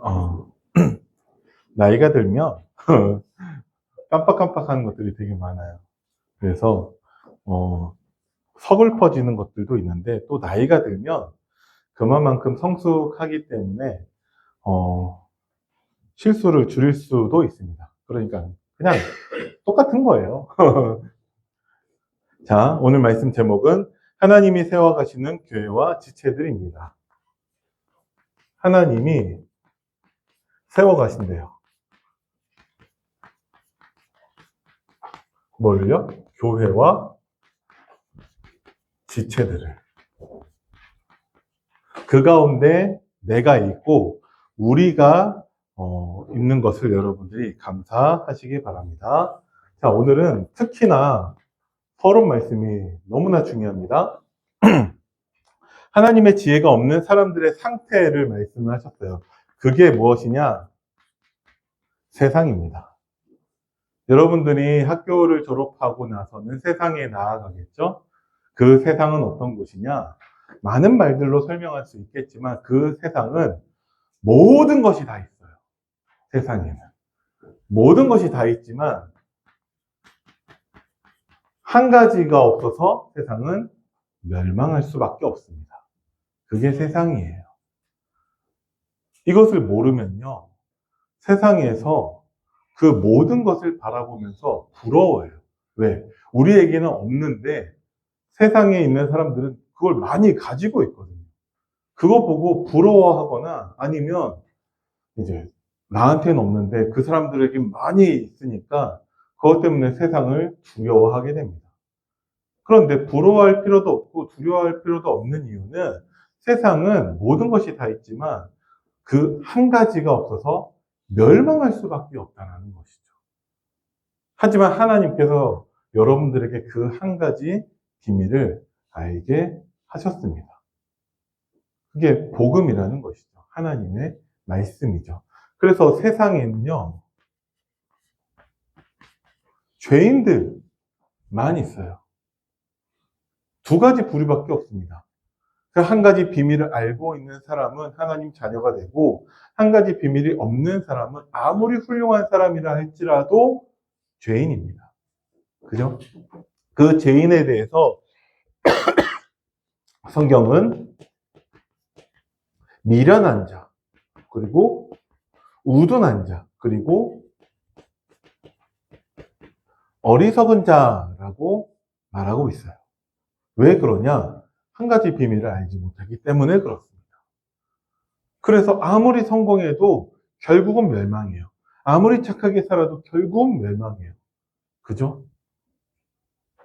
어, 나이가 들면 깜빡깜빡하는 것들이 되게 많아요. 그래서 서글퍼지는 것들도 있는데 또 나이가 들면 그만큼 성숙하기 때문에 실수를 줄일 수도 있습니다. 그러니까 그냥 똑같은 거예요. 자, 오늘 말씀 제목은 하나님이 세워가시는 교회와 지체들입니다. 하나님이 세워가신대요. 뭘요? 교회와 지체들을. 그 가운데 내가 있고 우리가 있는 것을 여러분들이 감사하시기 바랍니다. 자, 오늘은 특히나 서론 말씀이 너무나 중요합니다. 하나님의 지혜가 없는 사람들의 상태를 말씀을 하셨어요. 그게 무엇이냐? 세상입니다. 여러분들이 학교를 졸업하고 나서는 세상에 나아가겠죠? 그 세상은 어떤 곳이냐? 많은 말들로 설명할 수 있겠지만 그 세상은 모든 것이 다 있어요. 세상에는. 모든 것이 다 있지만 한 가지가 없어서 세상은 멸망할 수밖에 없습니다. 그게 세상이에요. 이것을 모르면요. 세상에서 그 모든 것을 바라보면서 부러워요. 왜? 우리에게는 없는데 세상에 있는 사람들은 그걸 많이 가지고 있거든요. 그거 보고 부러워하거나 아니면 이제 나한테는 없는데 그 사람들에게 많이 있으니까 그것 때문에 세상을 두려워하게 됩니다. 그런데 부러워할 필요도 없고 두려워할 필요도 없는 이유는 세상은 모든 것이 다 있지만 그 한 가지가 없어서 멸망할 수밖에 없다는 것이죠. 하지만 하나님께서 여러분들에게 그 한 가지 비밀을 알게 하셨습니다. 그게 복음이라는 것이죠. 하나님의 말씀이죠. 그래서 세상에는요, 죄인들만 있어요. 두 가지 부류밖에 없습니다. 그 한 가지 비밀을 알고 있는 사람은 하나님 자녀가 되고, 한 가지 비밀이 없는 사람은 아무리 훌륭한 사람이라 할지라도 죄인입니다. 그죠? 그 죄인에 대해서 성경은 미련한 자, 그리고 우둔한 자, 그리고 어리석은 자라고 말하고 있어요. 왜 그러냐? 한 가지 비밀을 알지 못하기 때문에 그렇습니다. 그래서 아무리 성공해도 결국은 멸망이에요. 아무리 착하게 살아도 결국은 멸망이에요. 그죠?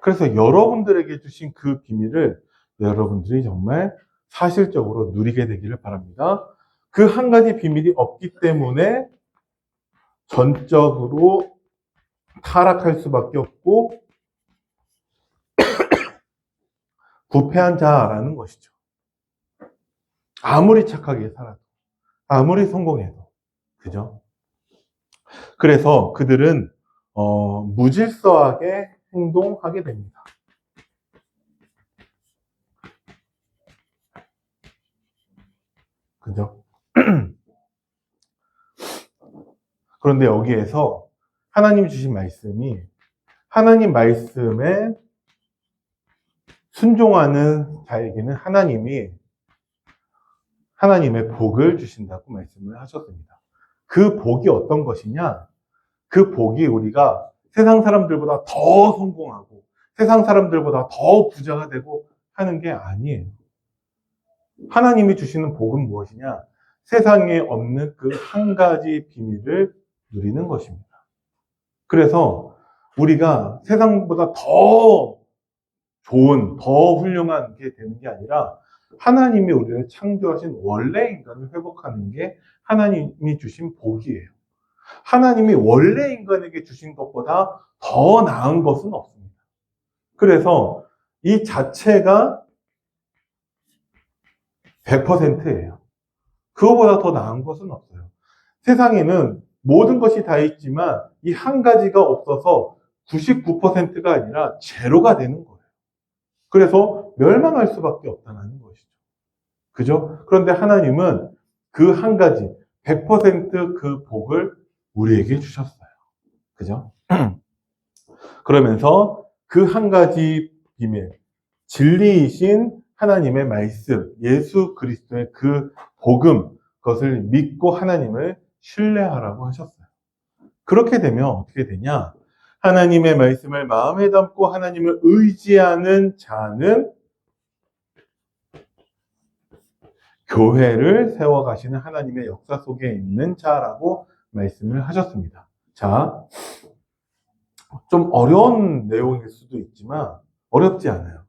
그래서 여러분들에게 주신 그 비밀을 여러분들이 정말 사실적으로 누리게 되기를 바랍니다. 그 한 가지 비밀이 없기 때문에 전적으로 타락할 수밖에 없고 부패한 자라는 것이죠. 아무리 착하게 살아도, 아무리 성공해도, 그죠? 그래서 그들은 무질서하게 행동하게 됩니다. 그죠? 그런데 여기에서 하나님 주신 말씀이 하나님 말씀에 순종하는 자에게는 하나님이 하나님의 복을 주신다고 말씀을 하셨습니다. 그 복이 어떤 것이냐? 그 복이 우리가 세상 사람들보다 더 성공하고 세상 사람들보다 더 부자가 되고 하는 게 아니에요. 하나님이 주시는 복은 무엇이냐? 세상에 없는 그 한 가지 비밀을 누리는 것입니다. 그래서 우리가 세상보다 더 좋은, 더 훌륭한 게 되는 게 아니라 하나님이 우리를 창조하신 원래 인간을 회복하는 게 하나님이 주신 복이에요. 하나님이 원래 인간에게 주신 것보다 더 나은 것은 없습니다. 그래서 이 자체가 100%예요. 그거보다 더 나은 것은 없어요. 세상에는 모든 것이 다 있지만 이 한 가지가 없어서 99%가 아니라 제로가 되는 거예요. 그래서 멸망할 수밖에 없다는 것이죠. 그죠? 그런데 하나님은 그 한 가지 100%그 복을 우리에게 주셨어요. 그죠? 그러면서 그 한 가지 비밀, 진리이신 하나님의 말씀, 예수 그리스도의 그 복음, 그것을 믿고 하나님을 신뢰하라고 하셨어요. 그렇게 되면 어떻게 되냐? 하나님의 말씀을 마음에 담고 하나님을 의지하는 자는 교회를 세워가시는 하나님의 역사 속에 있는 자라고 말씀을 하셨습니다. 자, 좀 어려운 내용일 수도 있지만 어렵지 않아요.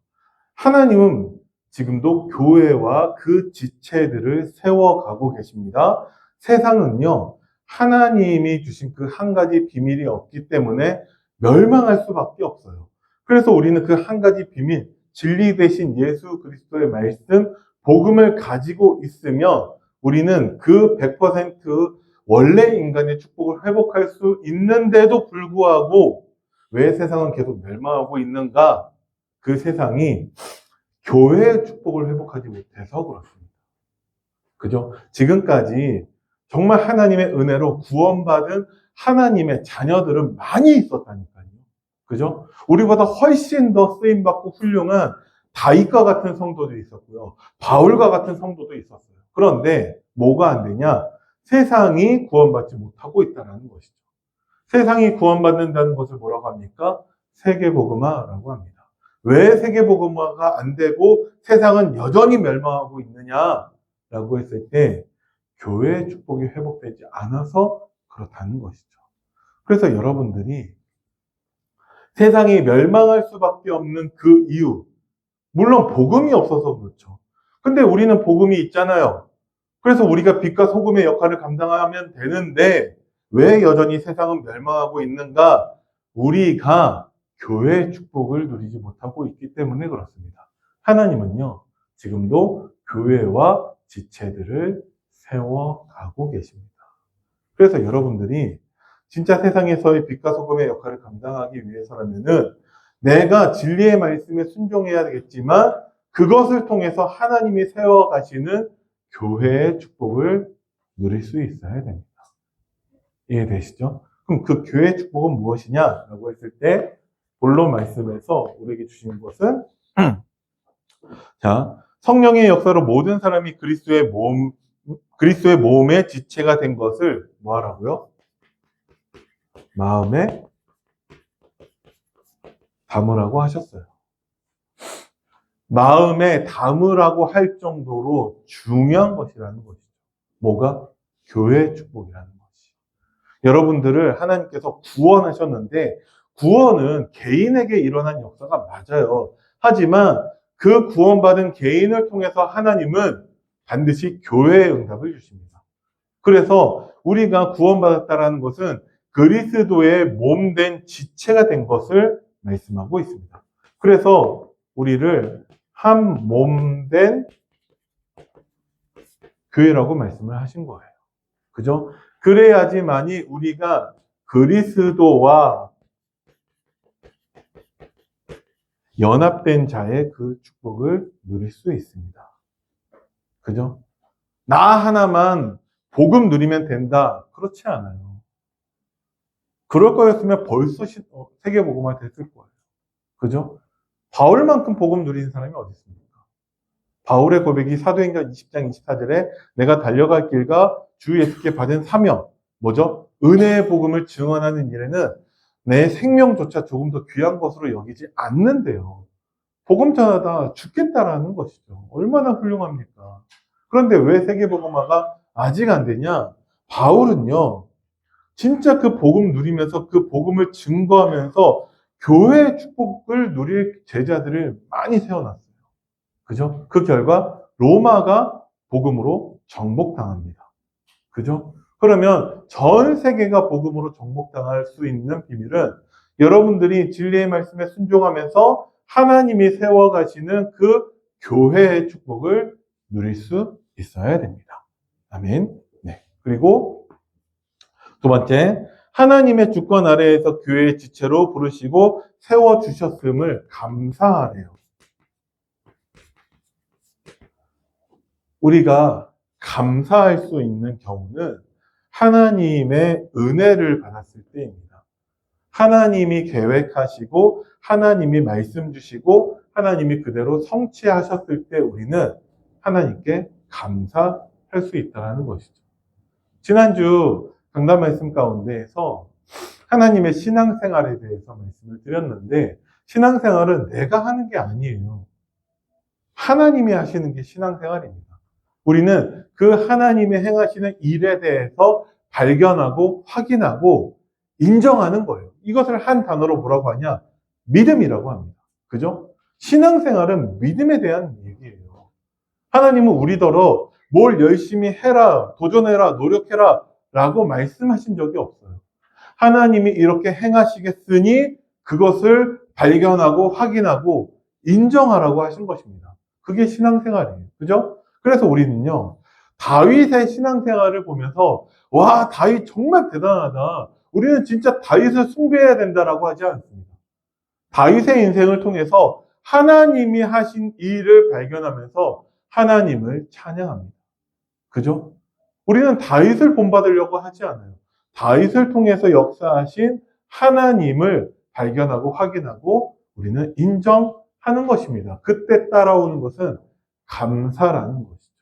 하나님은 지금도 교회와 그 지체들을 세워가고 계십니다. 세상은요, 하나님이 주신 그 한 가지 비밀이 없기 때문에 멸망할 수밖에 없어요. 그래서 우리는 그 한 가지 비밀, 진리 대신 예수 그리스도의 말씀, 복음을 가지고 있으면 우리는 그 100% 원래 인간의 축복을 회복할 수 있는데도 불구하고 왜 세상은 계속 멸망하고 있는가? 그 세상이 교회의 축복을 회복하지 못해서 그렇습니다. 그죠? 지금까지 정말 하나님의 은혜로 구원받은 하나님의 자녀들은 많이 있었다니까요. 그죠? 우리보다 훨씬 더 쓰임받고 훌륭한 다윗과 같은 성도도 있었고요. 바울과 같은 성도도 있었어요. 그런데 뭐가 안 되냐? 세상이 구원받지 못하고 있다는 것이죠. 세상이 구원받는다는 것을 뭐라고 합니까? 세계복음화라고 합니다. 왜 세계복음화가 안 되고 세상은 여전히 멸망하고 있느냐라고 했을 때 교회의 축복이 회복되지 않아서 그렇다는 것이죠. 그래서 여러분들이 세상이 멸망할 수밖에 없는 그 이유, 물론 복음이 없어서 그렇죠. 근데 우리는 복음이 있잖아요. 그래서 우리가 빛과 소금의 역할을 감당하면 되는데 왜 여전히 세상은 멸망하고 있는가? 우리가 교회의 축복을 누리지 못하고 있기 때문에 그렇습니다. 하나님은요, 지금도 교회와 지체들을 세워가고 계십니다. 그래서 여러분들이 진짜 세상에서의 빛과 소금의 역할을 감당하기 위해서라면은 내가 진리의 말씀에 순종해야 되겠지만 그것을 통해서 하나님이 세워가시는 교회의 축복을 누릴 수 있어야 됩니다. 이해되시죠? 그럼 그 교회의 축복은 무엇이냐라고 했을 때 본론 말씀에서 우리에게 주시는 것은 자, 성령의 역사로 모든 사람이 그리스도의 몸의 지체가 된 것을 뭐 하라고요? 마음에 담으라고 하셨어요. 마음에 담으라고 할 정도로 중요한 것이라는 것이죠. 뭐가? 교회의 축복이라는 것이. 여러분들을 하나님께서 구원하셨는데 구원은 개인에게 일어난 역사가 맞아요. 하지만 그 구원받은 개인을 통해서 하나님은 반드시 교회의 응답을 주십니다. 그래서 우리가 구원받았다는 것은 그리스도의 몸된 지체가 된 것을 말씀하고 있습니다. 그래서 우리를 한 몸된 교회라고 말씀을 하신 거예요. 그죠? 그래야지만이 우리가 그리스도와 연합된 자의 그 축복을 누릴 수 있습니다. 그죠? 나 하나만 복음 누리면 된다. 그렇지 않아요. 그럴 거였으면 벌써 세계복음화 됐을 거예요. 그죠? 바울만큼 복음 누리는 사람이 어디 있습니까? 바울의 고백이 사도행전 20장 24절에 내가 달려갈 길과 주 예수께 받은 사명, 뭐죠? 은혜의 복음을 증언하는 일에는 내 생명조차 조금 더 귀한 것으로 여기지 않는데요. 복음 전하다 죽겠다라는 것이죠. 얼마나 훌륭합니까? 그런데 왜 세계복음화가 아직 안 되냐? 바울은요, 진짜 그 복음 누리면서 그 복음을 증거하면서 교회의 축복을 누릴 제자들을 많이 세워놨어요. 그죠? 그 결과 로마가 복음으로 정복당합니다. 그죠? 그러면 전 세계가 복음으로 정복당할 수 있는 비밀은 여러분들이 진리의 말씀에 순종하면서 하나님이 세워가시는 그 교회의 축복을 누릴 수 있어야 됩니다. 아멘. 네. 그리고 두 번째, 하나님의 주권 아래에서 교회의 지체로 부르시고 세워주셨음을 감사하래요. 우리가 감사할 수 있는 경우는 하나님의 은혜를 받았을 때입니다. 하나님이 계획하시고 하나님이 말씀 주시고 하나님이 그대로 성취하셨을 때 우리는 하나님께 감사할 수 있다는 것이죠. 지난주 강단 말씀 가운데에서 하나님의 신앙생활에 대해서 말씀을 드렸는데 신앙생활은 내가 하는 게 아니에요. 하나님이 하시는 게 신앙생활입니다. 우리는 그 하나님이 행하시는 일에 대해서 발견하고 확인하고 인정하는 거예요. 이것을 한 단어로 뭐라고 하냐? 믿음이라고 합니다. 그죠? 신앙생활은 믿음에 대한 얘기예요. 하나님은 우리더러 뭘 열심히 해라, 도전해라, 노력해라 라고 말씀하신 적이 없어요. 하나님이 이렇게 행하시겠으니 그것을 발견하고 확인하고 인정하라고 하신 것입니다. 그게 신앙생활이에요. 그죠? 그래서 우리는요, 다윗의 신앙생활을 보면서 와, 다윗 정말 대단하다. 우리는 진짜 다윗을 숭배해야 된다라고 하지 않습니다. 다윗의 인생을 통해서 하나님이 하신 일을 발견하면서 하나님을 찬양합니다. 그죠? 우리는 다윗을 본받으려고 하지 않아요. 다윗을 통해서 역사하신 하나님을 발견하고 확인하고 우리는 인정하는 것입니다. 그때 따라오는 것은 감사라는 것이죠.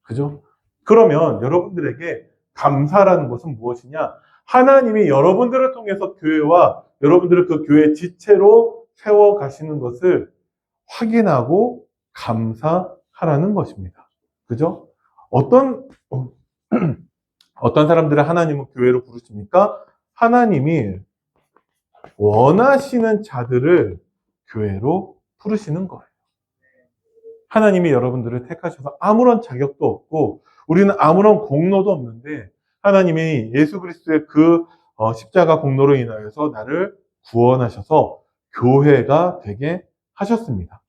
그죠? 그러면 여러분들에게 감사라는 것은 무엇이냐? 하나님이 여러분들을 통해서 교회와 여러분들을 그 교회 지체로 세워가시는 것을 확인하고 감사하라는 것입니다. 그죠? 어떤 사람들은 하나님은 교회로 부르십니까? 하나님이 원하시는 자들을 교회로 부르시는 거예요. 하나님이 여러분들을 택하셔서 아무런 자격도 없고 우리는 아무런 공로도 없는데 하나님이 예수 그리스도의 그 십자가 공로로 인하여서 나를 구원하셔서 교회가 되게 하셨습니다.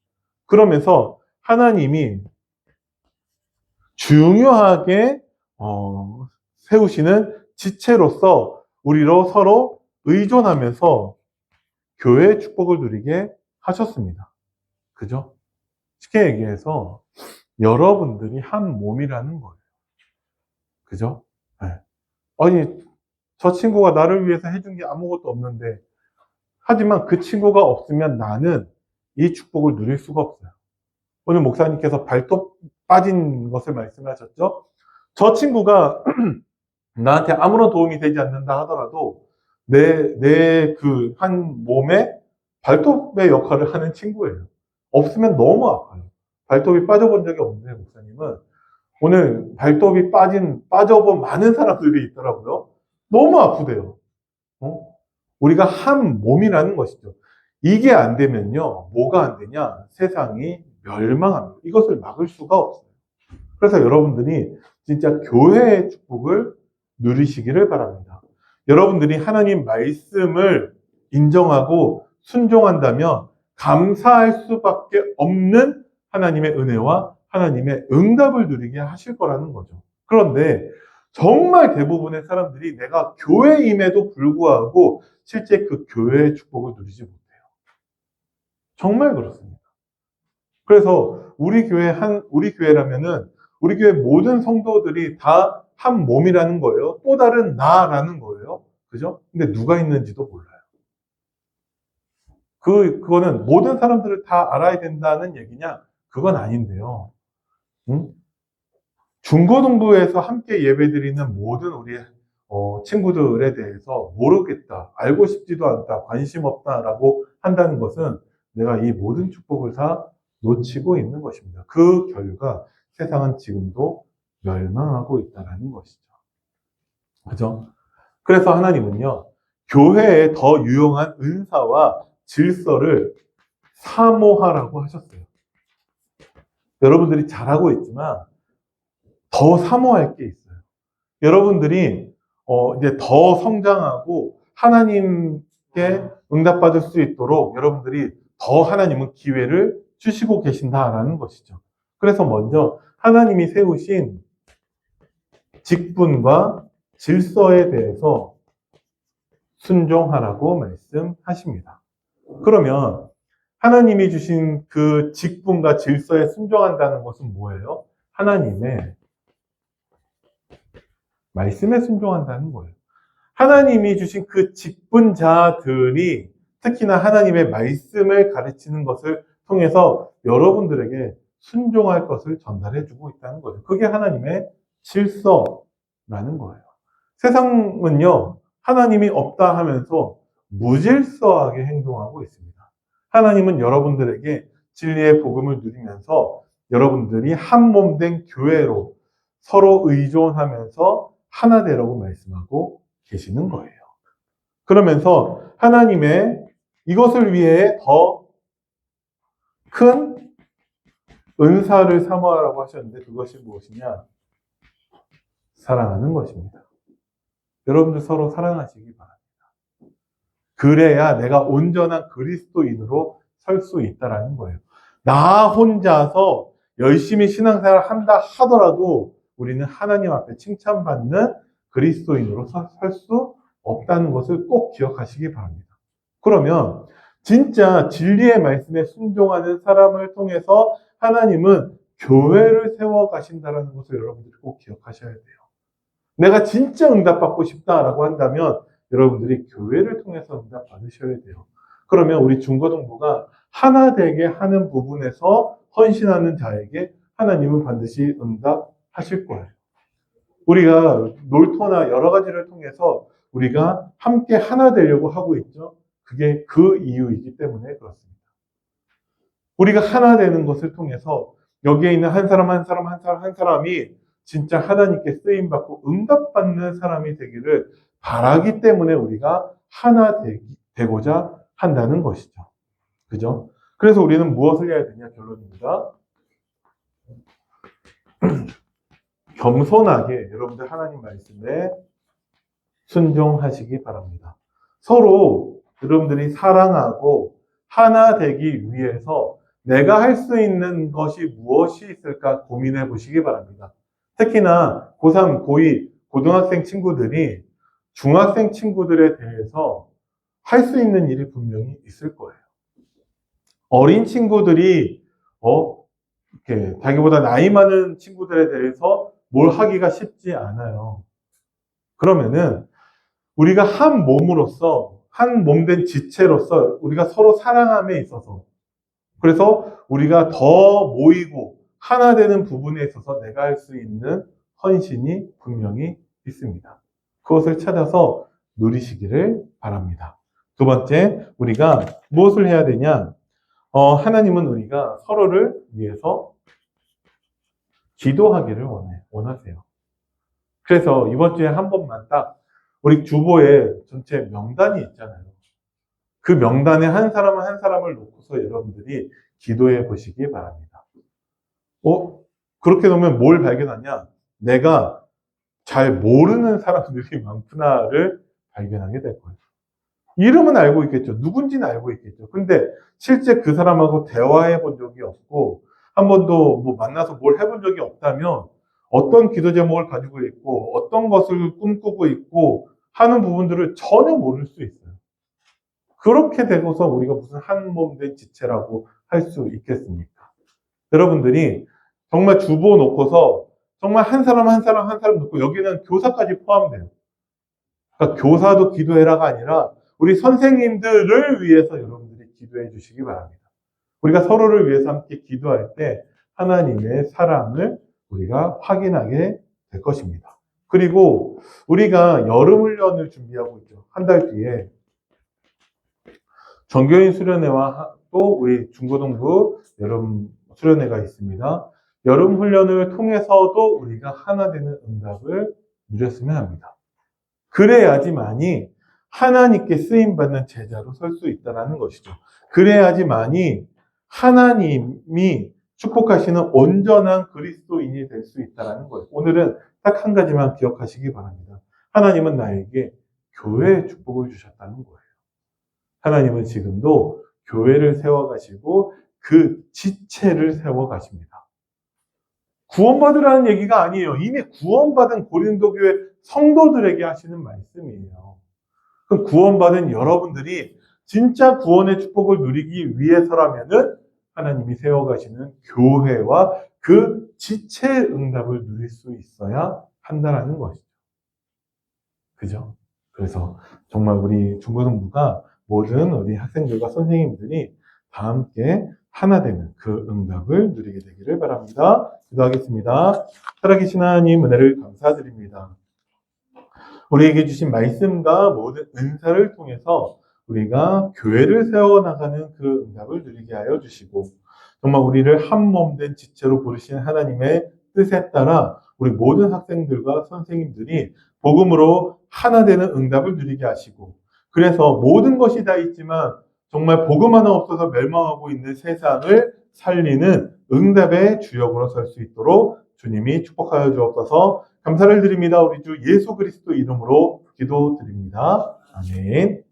그러면서 하나님이 중요하게 세우시는 지체로서 우리로 서로 의존하면서 교회의 축복을 누리게 하셨습니다. 그죠? 쉽게 얘기해서 여러분들이 한 몸이라는 거예요. 그죠? 네. 아니, 저 친구가 나를 위해서 해준 게 아무것도 없는데 하지만 그 친구가 없으면 나는 이 축복을 누릴 수가 없어요. 오늘 목사님께서 발톱 빠진 것을 말씀하셨죠? 저 친구가 나한테 아무런 도움이 되지 않는다 하더라도 내 그 한 몸에 발톱의 역할을 하는 친구예요. 없으면 너무 아파요. 발톱이 빠져본 적이 없는데 목사님은 오늘 발톱이 빠져본 많은 사람들이 있더라고요. 너무 아프대요. 우리가 한 몸이라는 것이죠. 이게 안 되면요, 뭐가 안 되냐? 세상이 멸망합니다. 이것을 막을 수가 없어요. 그래서 여러분들이 진짜 교회의 축복을 누리시기를 바랍니다. 여러분들이 하나님 말씀을 인정하고 순종한다면 감사할 수밖에 없는 하나님의 은혜와 하나님의 응답을 누리게 하실 거라는 거죠. 그런데 정말 대부분의 사람들이 내가 교회임에도 불구하고 실제 그 교회의 축복을 누리지 못해요. 정말 그렇습니다. 그래서 우리 교회라면은 우리 교회 모든 성도들이 다 한 몸이라는 거예요. 또 다른 나라는 거예요. 그죠? 근데 누가 있는지도 몰라요. 그거는 모든 사람들을 다 알아야 된다는 얘기냐? 그건 아닌데요. 응? 중고등부에서 함께 예배드리는 모든 우리 친구들에 대해서 모르겠다, 알고 싶지도 않다, 관심 없다라고 한다는 것은 내가 이 모든 축복을 다 놓치고 있는 것입니다. 그 결과 세상은 지금도 멸망하고 있다는 것이죠. 그죠? 그래서 하나님은요, 교회에 더 유용한 은사와 질서를 사모하라고 하셨어요. 여러분들이 잘하고 있지만 더 사모할 게 있어요. 여러분들이 이제 더 성장하고 하나님께 응답받을 수 있도록 여러분들이 더 하나님은 기회를 주시고 계신다라는 것이죠. 그래서 먼저 하나님이 세우신 직분과 질서에 대해서 순종하라고 말씀하십니다. 그러면 하나님이 주신 그 직분과 질서에 순종한다는 것은 뭐예요? 하나님의 말씀에 순종한다는 거예요. 하나님이 주신 그 직분자들이 특히나 하나님의 말씀을 가르치는 것을 통해서 여러분들에게 순종할 것을 전달해 주고 있다는 거예요. 그게 하나님의 질서라는 거예요. 세상은요, 하나님이 없다 하면서 무질서하게 행동하고 있습니다. 하나님은 여러분들에게 진리의 복음을 누리면서 여러분들이 한 몸 된 교회로 서로 의존하면서 하나 되라고 말씀하고 계시는 거예요. 그러면서 하나님의 이것을 위해 더 큰 은사를 사모하라고 하셨는데 그것이 무엇이냐? 사랑하는 것입니다. 여러분들 서로 사랑하시기 바랍니다. 그래야 내가 온전한 그리스도인으로 설 수 있다라는 거예요. 나 혼자서 열심히 신앙생활을 한다 하더라도 우리는 하나님 앞에 칭찬받는 그리스도인으로 설 수 없다는 것을 꼭 기억하시기 바랍니다. 그러면 진짜 진리의 말씀에 순종하는 사람을 통해서 하나님은 교회를 세워가신다는 것을 여러분들이 꼭 기억하셔야 돼요. 내가 진짜 응답받고 싶다라고 한다면 여러분들이 교회를 통해서 응답 받으셔야 돼요. 그러면 우리 중고등부가 하나 되게 하는 부분에서 헌신하는 자에게 하나님은 반드시 응답하실 거예요. 우리가 놀토나 여러 가지를 통해서 우리가 함께 하나 되려고 하고 있죠. 그게 그 이유이기 때문에 그렇습니다. 우리가 하나 되는 것을 통해서 여기에 있는 한 사람 한 사람 한 사람 한 사람이 진짜 하나님께 쓰임받고 응답받는 사람이 되기를 바라기 때문에 우리가 하나 되고자 한다는 것이죠. 그죠? 그래서 우리는 무엇을 해야 되냐? 결론입니다. 겸손하게 여러분들 하나님 말씀에 순종하시기 바랍니다. 서로 여러분들이 사랑하고 하나 되기 위해서 내가 할 수 있는 것이 무엇이 있을까 고민해 보시기 바랍니다. 특히나 고3, 고2, 고등학생 친구들이 중학생 친구들에 대해서 할 수 있는 일이 분명히 있을 거예요. 어린 친구들이 이렇게 자기보다 나이 많은 친구들에 대해서 뭘 하기가 쉽지 않아요. 그러면은 우리가 한 몸으로서 한 몸된 지체로서 우리가 서로 사랑함에 있어서 그래서 우리가 더 모이고 하나 되는 부분에 있어서 내가 할 수 있는 헌신이 분명히 있습니다. 그것을 찾아서 누리시기를 바랍니다. 두 번째, 우리가 무엇을 해야 되냐? 하나님은 우리가 서로를 위해서 기도하기를 원하세요. 그래서 이번 주에 한 번만 딱 우리 주보에 전체 명단이 있잖아요. 그 명단에 한 사람 한 사람을 놓고서 여러분들이 기도해 보시기 바랍니다. 그렇게 놓으면 뭘 발견하냐? 내가 잘 모르는 사람들이 많구나를 발견하게 될 거예요. 이름은 알고 있겠죠. 누군지는 알고 있겠죠. 근데 실제 그 사람하고 대화해 본 적이 없고 한 번도 뭐 만나서 뭘 해본 적이 없다면 어떤 기도 제목을 가지고 있고 어떤 것을 꿈꾸고 있고 하는 부분들을 전혀 모를 수 있어요. 그렇게 되고서 우리가 무슨 한 몸 된 지체라고 할 수 있겠습니까? 여러분들이 정말 주보 놓고서 정말 한 사람 한 사람 한 사람 놓고 여기는 교사까지 포함돼요. 그러니까 교사도 기도해라가 아니라 우리 선생님들을 위해서 여러분들이 기도해 주시기 바랍니다. 우리가 서로를 위해서 함께 기도할 때 하나님의 사랑을 우리가 확인하게 될 것입니다. 그리고 우리가 여름훈련을 준비하고 있죠. 한 달 뒤에 정교인 수련회와 또 우리 중고등부 여름 수련회가 있습니다. 여름 훈련을 통해서도 우리가 하나 되는 응답을 누렸으면 합니다. 그래야지만이 하나님께 쓰임받는 제자로 설 수 있다는 것이죠. 그래야지만이 하나님이 축복하시는 온전한 그리스도인이 될 수 있다는 거예요. 오늘은 딱 한 가지만 기억하시기 바랍니다. 하나님은 나에게 교회의 축복을 주셨다는 거예요. 하나님은 지금도 교회를 세워가시고 그 지체를 세워가십니다. 구원받으라는 얘기가 아니에요. 이미 구원받은 고린도 교회 성도들에게 하시는 말씀이에요. 그럼 구원받은 여러분들이 진짜 구원의 축복을 누리기 위해서라면은 하나님이 세워가시는 교회와 그 지체의 응답을 누릴 수 있어야 한다는 것이죠. 그죠? 그래서 정말 우리 중고등부가 모든 우리 학생들과 선생님들이 다 함께 하나 되는 그 응답을 누리게 되기를 바랍니다. 기도하겠습니다. 살아계신 하나님 은혜를 감사드립니다. 우리에게 주신 말씀과 모든 은사를 통해서 우리가 교회를 세워나가는 그 응답을 누리게 하여 주시고 정말 우리를 한 몸 된 지체로 부르신 하나님의 뜻에 따라 우리 모든 학생들과 선생님들이 복음으로 하나 되는 응답을 누리게 하시고 그래서 모든 것이 다 있지만 정말 복음 하나 없어서 멸망하고 있는 세상을 살리는 응답의 주역으로 설 수 있도록 주님이 축복하여 주옵소서. 감사를 드립니다. 우리 주 예수 그리스도 이름으로 기도드립니다. 아멘.